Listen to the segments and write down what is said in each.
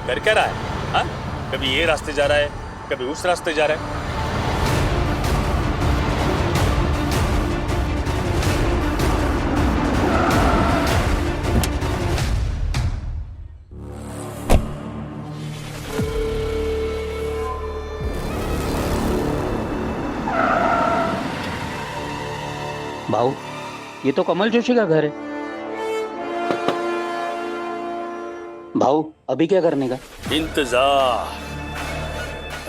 कर क्या रहा है? हाँ, कभी ये रास्ते जा रहा है, कभी उस रास्ते जा रहा है। भाऊ, ये तो कमल जोशी का घर है। भाऊ, अभी क्या करने का? इंतजार।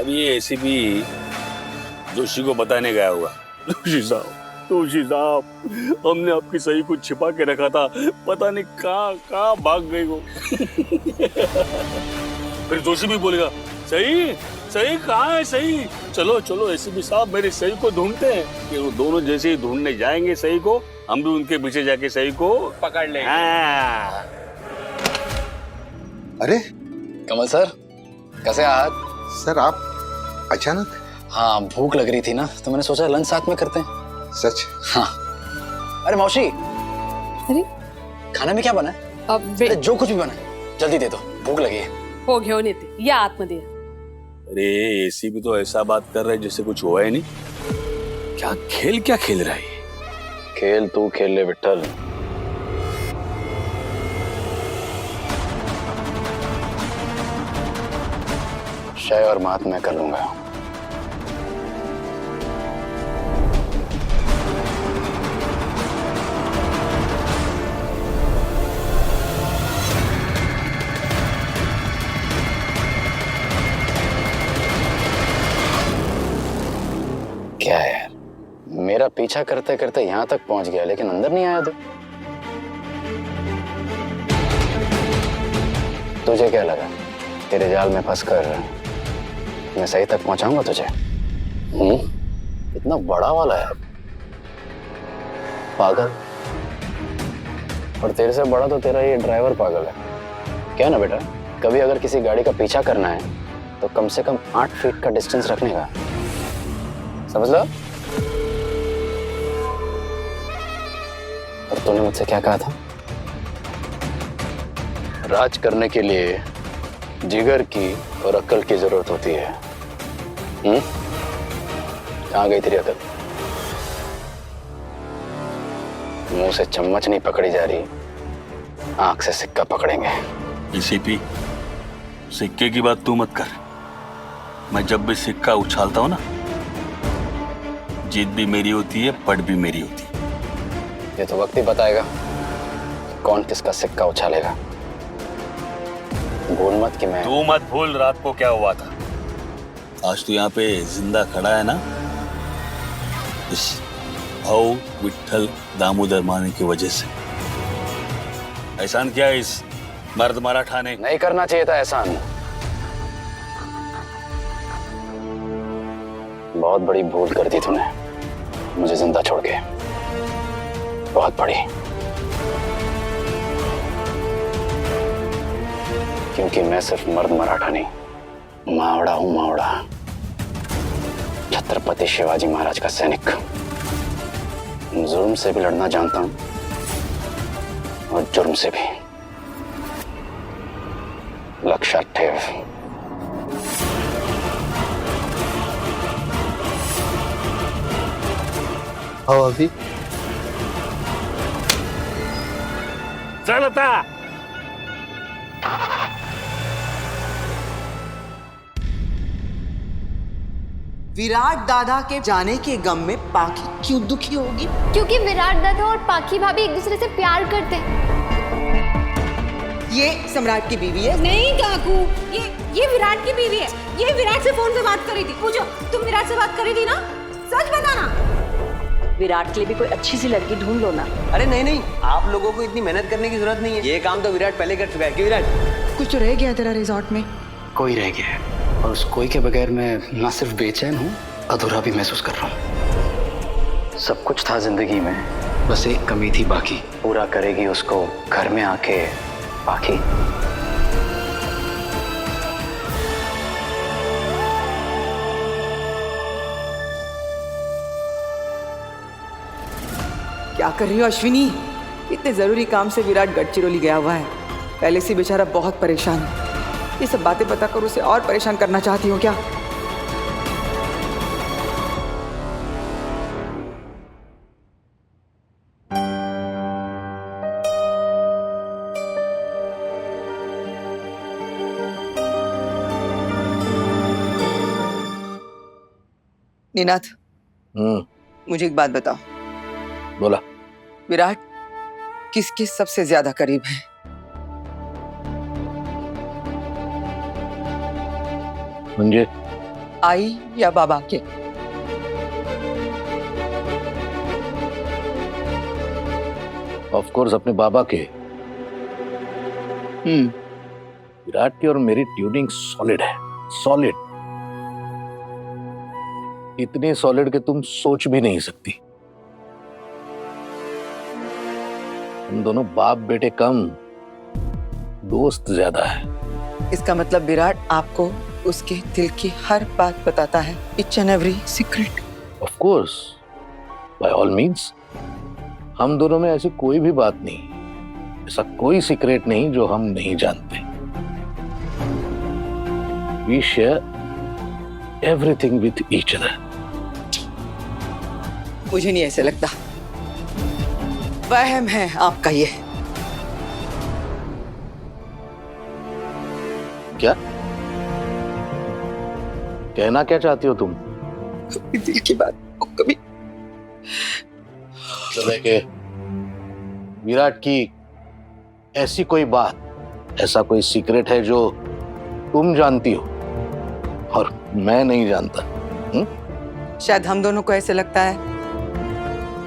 अब ये एसीपी जोशी को बताने गया होगा। जोशी साहब, हमने आपकी सही कुछ छिपा के रखा था, पता नहीं कहाँ भाग गई वो। फिर जोशी भी बोलेगा, सही कहाँ है सही? चलो एसीपी साहब, मेरी सही को ढूंढते हैं। कि वो दोनों जैसे ही ढूंढने जाएंगे सही को, हम भी उनके पीछे जाके सही को पकड़ लेंगे। हाँ। अरे कमल सर, कैसे आहात? सर, आप अचानक? हाँ, भूख लग रही थी ना, तो मैंने सोचा लंच साथ में करते हैं। सच? हाँ। अरे मौसी, अरे खाने में क्या बना है? अरे जो कुछ भी बना है जल्दी दे दो, भूक लगी है। हो घेऊन येते या आतमध्ये। अरे एसीपी तो ऐसा बात कर रहा है जैसे कुछ हुआ ही नहीं। क्या खेल रहा है? खेल तू खेल ले विठल। शय और मात मैं कर लूंगा। क्या है यार, मेरा पीछा करते करते यहां तक पहुंच गया लेकिन अंदर नहीं आया। तुझे क्या लगा तेरे जाल में फंसकर मैं सही तक पहुंचाऊंगा तुझे? इतना बड़ा वाला है पागल। और तेरे से बड़ा तो तेरा ये ड्राइवर पागल है। क्या ना बेटा, कभी अगर किसी गाड़ी का पीछा करना है तो कम से कम 8 फीट का डिस्टेंस रखने का, समझ लो। और तूने मुझसे क्या कहा था? राज करने के लिए जिगर की और अक्ल की जरूरत होती है। कहाँ गई तेरी अक्ल? मुंह से चम्मच नहीं पकड़ी जा रही, आंख से सिक्का पकड़ेंगे। एसीपी, सिक्के की बात तू मत कर। मैं जब भी सिक्का उछालता हूं ना, जीत भी मेरी होती है, पट भी मेरी होती है। ये तो वक्त ही बताएगा कौन किसका सिक्का उछालेगा। भूल मत कि मैं तू मत भूल रात को क्या हुआ था। आज तू यहाँ पे जिंदा खड़ा है ना, इस भाऊ विठल दामोदर माने की वजह से। एहसान क्या है इस मर्द मराठा ने? नहीं करना चाहिए था एहसान। बहुत बड़ी भूल कर दी तूने मुझे जिंदा छोड़ के, बहुत बड़ी। क्योंकि मैं सिर्फ मर्द मराठा नहीं, मावड़ा हूं, मावड़ा। छत्रपति शिवाजी महाराज का सैनिक। जुर्म से भी लड़ना जानता हूं और जुर्म से भी। लक्षात ठेव। आओ अभी। चलता विराट दादा के जाने के गम में पाखी क्यों दुखी होगी? क्योंकि विराट दादा और पाखी भाभी एक दूसरे से प्यार करते हैं। ये सम्राट की बीवी है। नहीं काकू, ये विराट की बीवी है। ये विराट से फोन पे बात करी थी। पूछो, तुम विराट से बात करी थी ना? सच बताना। विराट के लिए भी कोई अच्छी सी लड़की ढूंढ लो ना। अरे नहीं, आप लोगों को इतनी मेहनत करने की जरूरत नहीं है। ये काम तो विराट पहले कर चुका है। क्यों विराट? कुछ तो रह गया तेरा रिजॉर्ट में। कोई रह गया है और उस कोई के बगैर मैं ना सिर्फ बेचैन हूँ, अधूरा भी महसूस कर रहा हूँ। सब कुछ था जिंदगी में, बस एक कमी थी बाकी। पूरा करेगी उसको घर में आके पाखी। क्या कर रही हो अश्विनी? इतने जरूरी काम से विराट गढ़चिरौली गया हुआ है। पहले से बेचारा बहुत परेशान है। ये सब बातें बता कर उसे और परेशान करना चाहती हो क्या? नीनाथ, मुझे एक बात बताओ। बोला। विराट किसके सबसे ज्यादा करीब है? म्हणजे आई या बाबा के? ऑफ कोर्स अपने बाबा के। विराट की और मेरी ट्यूनिंग सॉलिड है, सॉलिड, इतनी सॉलिड कि तुम सोच भी नहीं सकती। हम दोनों बाप बेटे कम, दोस्त ज्यादा है। इसका मतलब विराट आपको उसके दिल की हर बात बताता है, each and every secret? Of course, by all means. हम दोनों में ऐसी कोई भी बात नहीं, ऐसा कोई सीक्रेट नहीं जो हम नहीं जानते। We share everything with each other. मुझे नहीं ऐसे लगता, वहम है आपका ये। क्या कहना क्या चाहती हो तुम? कभी दिल की बात, कभी कि विराट की ऐसी कोई बात, ऐसा कोई सीक्रेट है जो तुम जानती हो और मैं नहीं जानता। शायद हम दोनों को ऐसे लगता है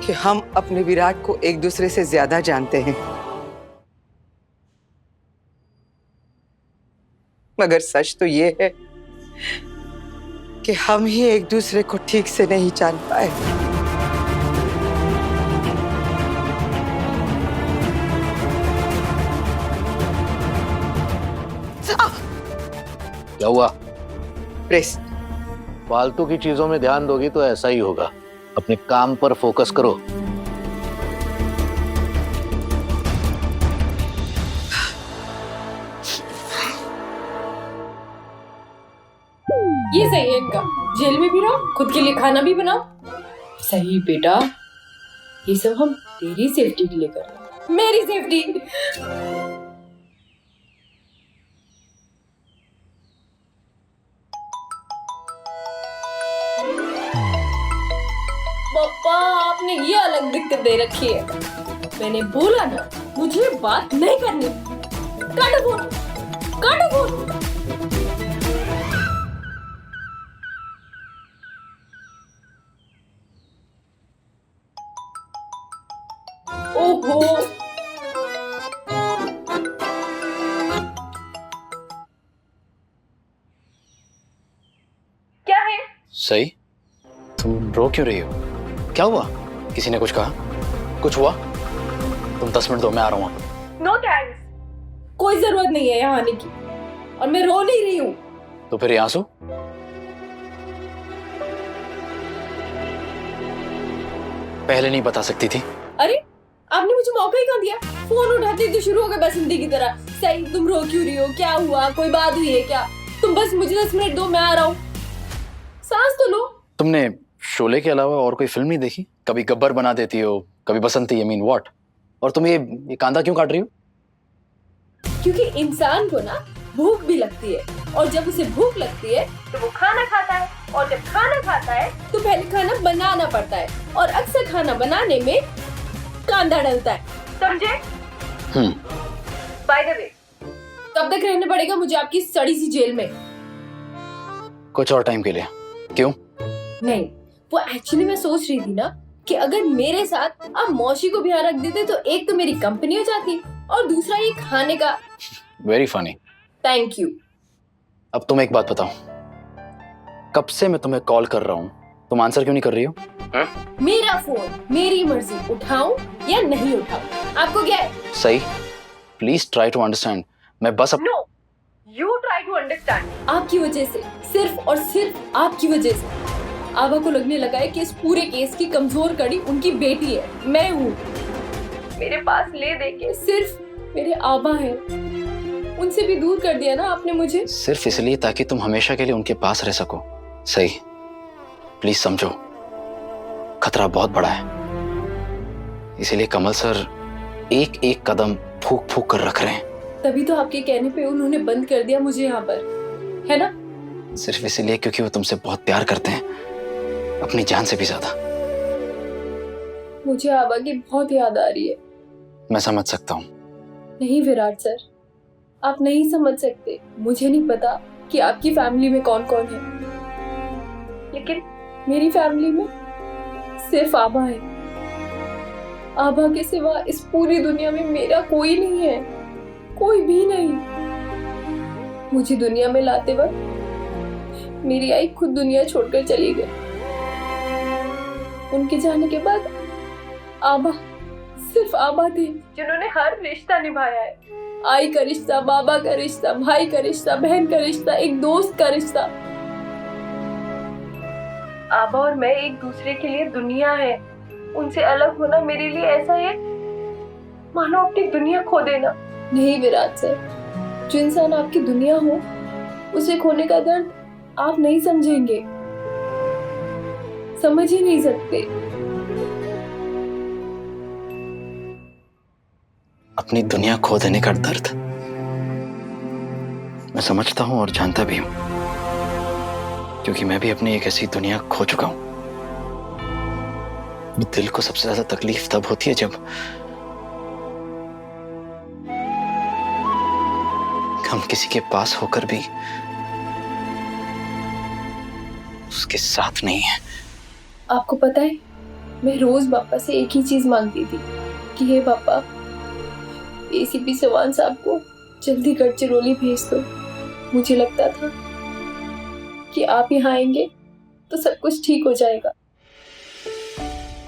कि हम अपने विराट को एक दूसरे से ज्यादा जानते हैं, मगर सच तो ये है कि हम ही एक दूसरे को ठीक से नहीं जान पाए। क्या हुआ? प्रेस। फालतू की चीजों में ध्यान दोगी तो ऐसा ही होगा। अपने काम पर फोकस करो। ये सही है इनका, जेल में भी रहो, खुद के लिए खाना भी बनाओ। सही बेटा, ये सब हम तेरी सेफ्टी के लिए कर रहे हैं, मेरी सेफ्टी। पापा, आपने ये अलग दिक्कत दे रखी है। मैंने बोला ना, मुझे बात नहीं करनी। काटो फोन, काटो फोन। ओहो, क्या है? सही, तुम रो क्यों रही हो? क्या हुआ? किसी ने कुछ कहा? कुछ हुआ? तुम 10 मिनट दो, मैं आ रहा हूँ। नो थैंक्स, कोई जरूरत नहीं है यहाँ आने की, और मैं रो नहीं रही हूँ। तो फिर ये आंसू? पहले नहीं बता सकती थी? अरे, आपने मुझे मौका ही कहाँ दिया? फोन उठाती तो शुरू हो गए बसंती की तरह। सही, तुम रो क्यों रही हो? क्या हुआ? कोई बात हुई है क्या? तुम बस मुझे 10 मिनट दो, मैं आ रहा हूँ। सांस तो लो। तुमने शोले के अलावा और कोई फिल्म नहीं देखी? कभी गब्बर बना देती हो, कभी बसंती, आई मीन व्हाट? और तुम ये कांदा क्यों काट रही हो? क्योंकि इंसान को ना भूख भी लगती है, और जब उसे भूख लगती है तो वो खाना खाता है, और जब खाना खाता है तो पहले खाना बनाना पड़ता है, और अक्सर खाना बनाने में कांदा डलता है, समझे? बाय द वे, कब तक रहना पड़ेगा मुझे आपकी सड़ी सी जेल में? कुछ और टाइम के लिए। क्यों? नहीं, वो एक्चुअली मैं सोच रही थी ना कि अगर मेरे साथ आप मौसी को भी यहाँ रख देते तो एक तो मेरी कंपनी हो जाती, और दूसरा ये खाने का। Very funny. Thank you. अब तुम एक बात बताओ, कब से मैं तुम्हें कॉल कर रहा हूँ, तुम आंसर क्यों नहीं कर रही हो? मेरा फोन, मेरी मर्जी, उठाऊं या नहीं उठाऊं, आपको क्या है? सही, प्लीज ट्राई टू अंडरस्टैंड। मैं बस no, you try to understand. आपकी वजह से, सिर्फ और सिर्फ आपकी वजह से आभा को लगने लगा है कि इस पूरे केस की कमजोर कड़ी उनकी बेटी है, मैं हूँ। मेरे पास ले दे के सिर्फ मेरे आभा है, उनसे भी दूर कर दिया ना आपने मुझे। सिर्फ इसलिए ताकि तुम हमेशा के लिए उनके पास रह सको। सही, प्लीज समझो, खतरा बहुत बड़ा है। इसीलिए कमल सर एक एक कदम फूक फूक कर रख रहे हैं। तभी तो आपके कहने पे उन्होंने बंद कर दिया मुझे यहाँ पर, है ना? सिर्फ इसलिए क्योंकि वो तुमसे बहुत प्यार करते हैं, अपनी जान से भी ज्यादा। मुझे आबा की बहुत याद आ रही है। मैं समझ सकता हूँ। नहीं विराट सर, आप नहीं समझ सकते। मुझे नहीं पता कि आपकी फैमिली में कौन कौन है, लेकिन मेरी फैमिली में सिर्फ आबा है। आबा के सिवा इस पूरी दुनिया में मेरा कोई नहीं है, कोई भी नहीं। मुझे दुनिया में लाते वक्त मेरी आई खुद दुनिया छोड़कर चली गई। उनके जाने के बाद आबा, सिर्फ आबा थे जिन्होंने हर रिश्ता निभाया है। आई का रिश्ता, बाबा का रिश्ता, भाई का रिश्ता, बहन का रिश्ता, एक दोस्त का रिश्ता। आबा और मैं एक दूसरे के लिए दुनिया है। उनसे अलग होना मेरे लिए ऐसा है मानो अपनी दुनिया खो देना। नहीं विराट सर, जो इंसान आपकी दुनिया हो उसे खोने का दर्द आप नहीं समझेंगे, समझ ही नहीं सकते। अपनी दुनिया खो देने का दर्द मैं समझता हूं और जानता भी हूं, क्योंकि मैं भी अपनी एक ऐसी दुनिया खो चुका हूं। दिल को सबसे ज्यादा तकलीफ तब होती है जब हम किसी के पास होकर भी उसके साथ नहीं है। आपको पता है, मैं रोज पापा से एक ही चीज मांगती थी कि हे पापा, एसीपी चौहान साहब को जल्दी गढ़चिरौली भेज दो। मुझे लगता था कि आप यहाँ आएंगे तो सब कुछ ठीक हो जाएगा,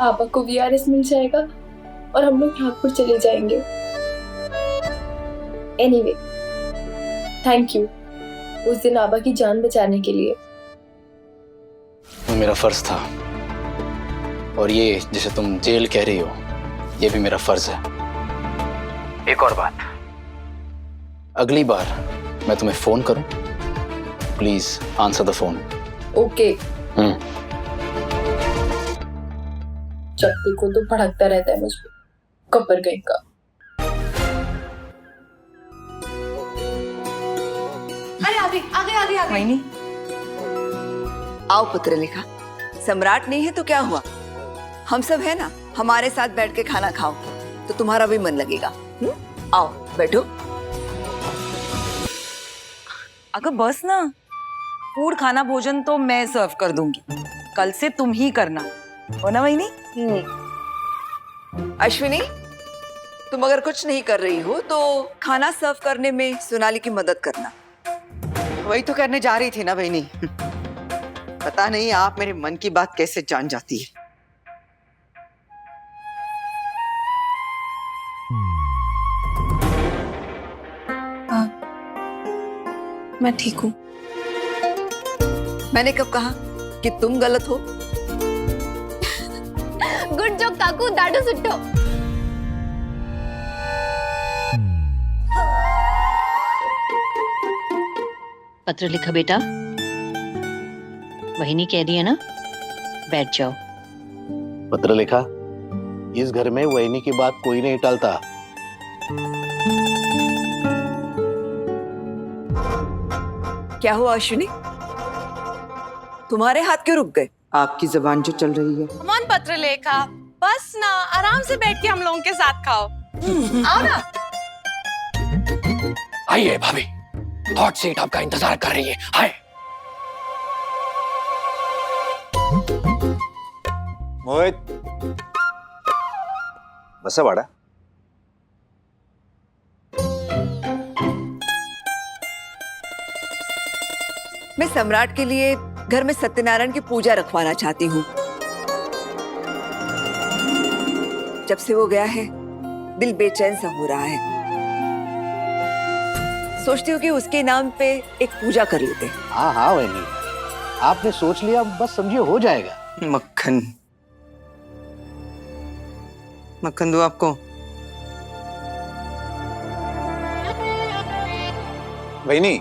आबा को वीआरएस मिल जाएगा और हम लोग नागपुर चले जाएंगे। एनीवे, थैंक यू उस दिन आबा की जान बचाने के लिए। वो मेरा फर्ज था, और ये जिसे तुम जेल कह रही हो, ये भी मेरा फर्ज है। एक और बात, अगली बार मैं तुम्हें फोन करूं, please answer the phone. Okay. जब देखो तो भड़कता रहता है मुझ पे, कब्र कहीं का। अरे आगे आगे आगे आगे। वहीनी, आओ पुत्र लिखा। सम्राट नहीं है तो क्या हुआ, हम सब है ना। हमारे साथ बैठ के खाना खाओ तो तुम्हारा भी मन लगेगा। आओ बैठो। अगर बस ना, फूड खाना भोजन तो मैं सर्व कर दूंगी, कल से तुम ही करना, हो ना वहीनी? अश्विनी, तुम अगर कुछ नहीं कर रही हो तो खाना सर्व करने में सोनाली की मदद करना। वही तो करने जा रही थी ना बहनी। पता नहीं आप मेरे मन की बात कैसे जान जाती है। मैं ठीक हूँ। मैंने कब कहा कि तुम गलत हो? गुड जोक काकू, दाडू सुट्टो। पत्र लिखा बेटा, वहीनी कह रही है ना, बैठ जाओ। पत्र लिखा, इस घर में वहीनी की बात कोई नहीं टालता। क्या हुआ अश्विनी, तुम्हारे हाथ क्यों रुक गए? आपकी जबान जो चल रही है। कमान पत्र लेखा, बस ना, आराम से बैठ के हम लोगों के साथ खाओ। आओ ना। आइए भाभी, हॉट सीट आपका इंतजार कर रही है। हाय मोहित, बसा वाड़ा। मैं सम्राट के लिए घर में सत्यनारायण की पूजा रखवाना चाहती हूँ। जब से वो गया है दिल बेचैन सा हो रहा है। सोचती हूँ कि उसके नाम पे एक पूजा कर लेते। हाँ हाँ वहीनी, आपने सोच लिया, बस समझिए हो जाएगा। मक्खन, मक्खन दो आपको। बहनी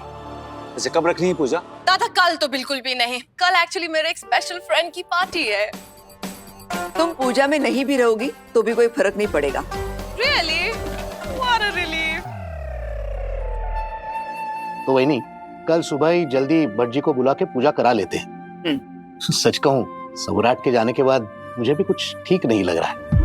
वैसे कब रखनी है पूजा? दादा कल तो बिल्कुल भी नहीं, कल एक्चुअली मेरे एक स्पेशल फ्रेंड की पार्टी है। तुम पूजा में नहीं भी रहोगी तो भी कोई फर्क नहीं पड़ेगा। Really? What a relief. तो वही नहीं, कल सुबह ही जल्दी भट्ट जी को बुला के पूजा करा लेते हैं। सच कहूं, सम्राट के जाने के बाद मुझे भी कुछ ठीक नहीं लग रहा है।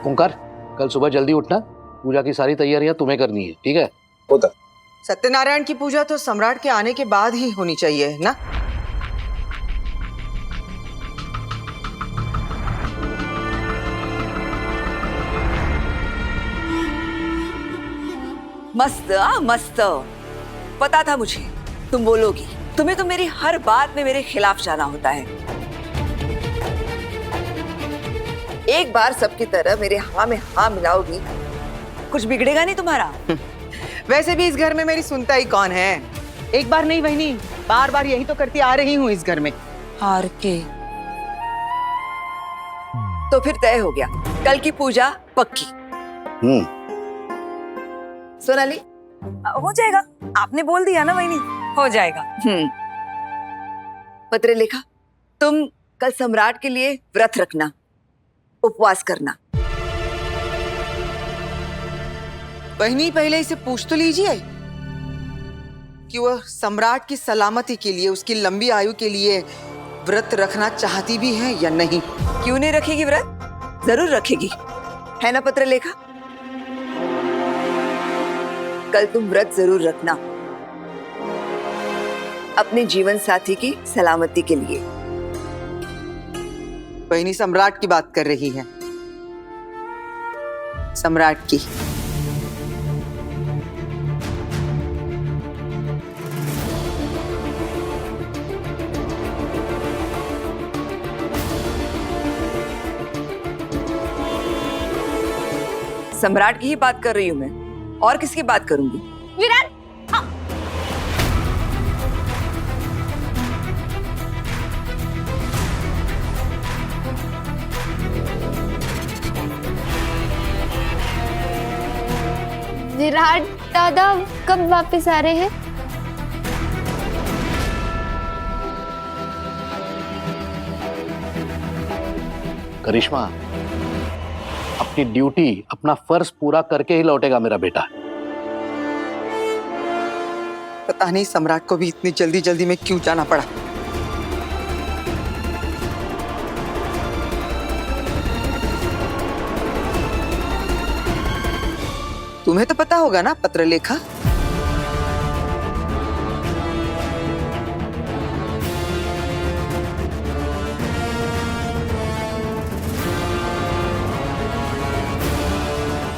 ओंकार, कल सुबह जल्दी उठना, पूजा की सारी तैयारियां तुम्हें करनी है, ठीक है? होता। सत्यनारायण की पूजा तो सम्राट के आने के बाद ही होनी चाहिए ना? मस्त मस्त। पता था मुझे तुम बोलोगी। तुम्हें तो मेरी हर बात में मेरे खिलाफ जाना होता है। एक बार सबकी तरह मेरे हाँ में हाँ मिलाओगी, कुछ बिगड़ेगा नहीं तुम्हारा। वैसे भी इस घर में मेरी सुनता ही कौन है? एक बार नहीं बहनी, बार बार यही तो करती आ रही हूँ इस घर में। हार के तो फिर तय हो गया, कल की पूजा पक्की। सोनाली, हो जाएगा, आपने बोल दिया ना वहीनी, हो जाएगा। पत्र लिखा, तुम कल सम्राट के लिए व्रत रखना, उपवास करना। बहनी पहले इसे पूछ तो लीजिए कि वह सम्राट की सलामती के लिए, उसकी लंबी आयु के लिए व्रत रखना चाहती भी है या नहीं। क्यों नहीं रखेगी व्रत? जरूर रखेगी, है ना पत्र लेखा? कल तुम व्रत जरूर रखना, अपने जीवन साथी की सलामती के लिए। बहनी सम्राट की बात कर रही है, सम्राट की। सम्राट की ही बात कर रही हूं मैं, और किसकी बात करूंगी? विराट, विराट दादा कब वापस आ रहे हैं? करिश्मा, अपनी ड्यूटी, अपना फर्ज पूरा करके ही लौटेगा मेरा बेटा। पता नहीं सम्राट को भी इतनी जल्दी जल्दी में क्यों जाना पड़ा। तुम्हें तो पता होगा ना पत्र लेखा?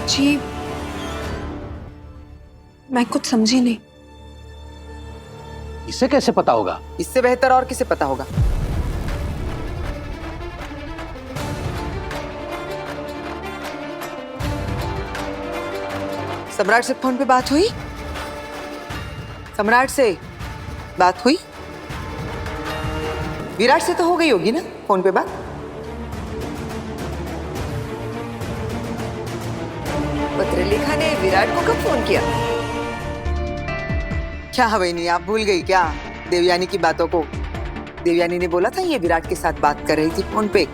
जी मैं कुछ समझी नहीं। इसे कैसे पता होगा? इससे बेहतर और किसे पता होगा? सम्राट से फोन पे बात हुई? सम्राट से बात हुई? विराट से तो हो गई होगी ना फोन पे बात? पत्रलेखा ने विराट को कब फोन किया? क्या बहनी, आप भूल गई क्या देवयानी की बातों को? देवयानी ने बोला था ये विराट के साथ बात कर रही थी फोन पे।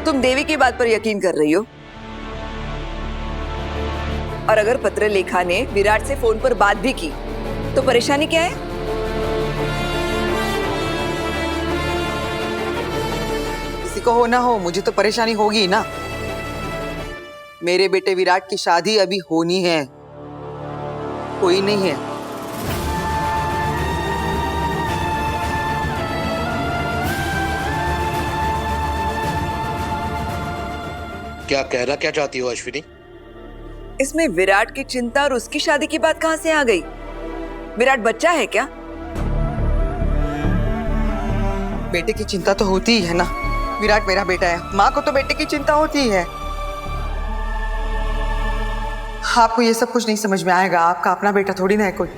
तुम देवी की बात पर यकीन कर रही हो, और अगर पत्रलेखा ने विराट से फोन पर बात भी की तो परेशानी क्या है? किसी को हो ना हो, मुझे तो परेशानी होगी ना। मेरे बेटे विराट की शादी अभी होनी है, कोई नहीं है। क्या कहना क्या चाहती हो अश्विनी? इसमें विराट की चिंता और उसकी शादी की बात कहां से आ गई? विराट बच्चा है क्या? बेटे की चिंता तो होती ही है ना। विराट मेरा बेटा है, माँ को तो बेटे की चिंता होती ही है। आपको ये सब कुछ नहीं समझ में आएगा, आपका अपना बेटा थोड़ी ना है कोई।